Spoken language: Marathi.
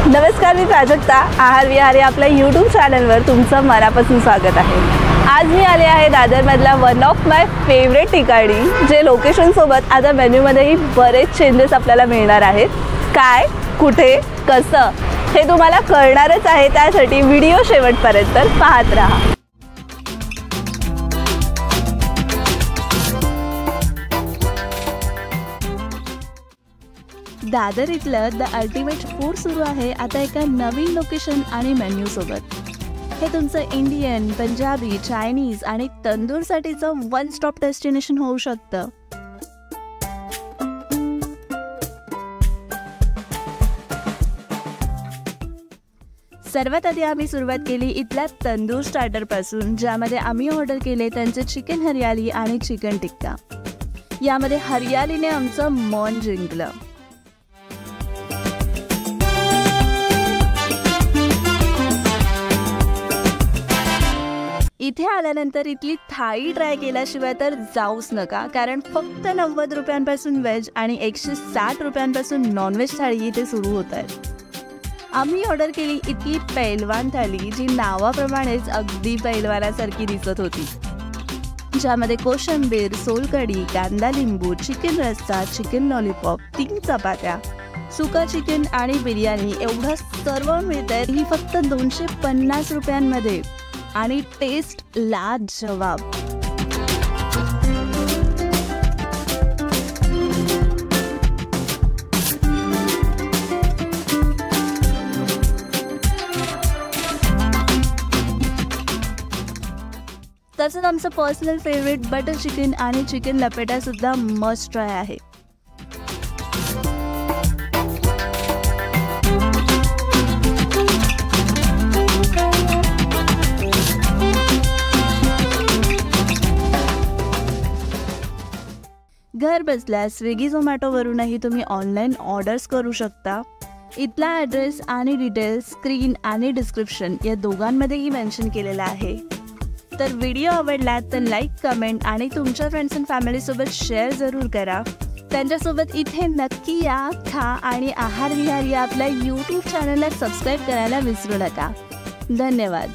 नमस्कार, मी प्राजक्ता. आहार विहार या आपल्या यूट्यूब चॅनलवर तुमचं मनापासून स्वागत आहे. आज मी आले आहे दादरमधल्या वन ऑफ माय फेवरेट ठिकाणी, जे लोकेशनसोबत आता मेन्यूमध्येही बरेच चेंजेस आपल्याला मिळणार आहेत. काय, कुठे, कसं हे तुम्हाला कळणारच आहे. त्यासाठी व्हिडिओ शेवटपर्यंत पाहत राहा. दादर इथलं द अल्टिमेट फूड सुरू आहे आता एका नवीन लोकेशन आणि मेन्यू सोबत. हे तुमचं इंडियन, पंजाबी, चायनीज आणि तंदूरसाठीचं वन स्टॉप डेस्टिनेशन होऊ शकतं. सर्वात आधी आम्ही सुरुवात केली इथल्या तंदूर स्टार्टर पासून, ज्यामध्ये आम्ही ऑर्डर केले त्यांचे चिकन हरियाली आणि चिकन टिक्का. यामध्ये हरियालीने आमचं मन जिंकलं. इथे आल्यानंतर इथली थाळी ट्राय केल्याशिवाय तर जाऊच नका, कारण फक्त 90 रुपयांपासून व्हेज आणि 160 रुपयांपासून नॉनव्हेज थाळी इथे सुरू होत आहेत. आम्ही ऑर्डर केली इथली पैलवान थाळी, जी नावाप्रमाणेच अगदी पैलवानासारखी दिसत होती, ज्यामध्ये कोशिंबीर, सोलकढी, कांदा लिंबू, चिकन रस्सा, चिकन लॉलीपॉप, 3 चपात्या, सुका चिकन आणि बिर्याणी एवढं सर्व मिळतंय. ही फक्त 250 रुपयांमध्ये आणि टेस्ट लाजवाब. तसंच आमचं पर्सनल फेवरेट बटर चिकन आणि चिकन लपेटा सुद्धा मस्ट ट्राय आहे. घर बसल्या स्विगी झोमॅटोवरूनही तुम्ही ऑनलाईन ऑर्डर्स करू शकता. इथला ॲड्रेस आणि डिटेल्स स्क्रीन आणि डिस्क्रिप्शन या दोघांमध्येही मेन्शन केलेला आहे. तर व्हिडिओ आवडला तर लाईक, कमेंट आणि तुमच्या फ्रेंड्स अँड फॅमिलीसोबत शेअर जरूर करा. त्यांच्यासोबत इथे नक्की या, खा आणि आहार विहार या आपल्या यूट्यूब चॅनलला सबस्क्राईब करायला विसरू नका. धन्यवाद.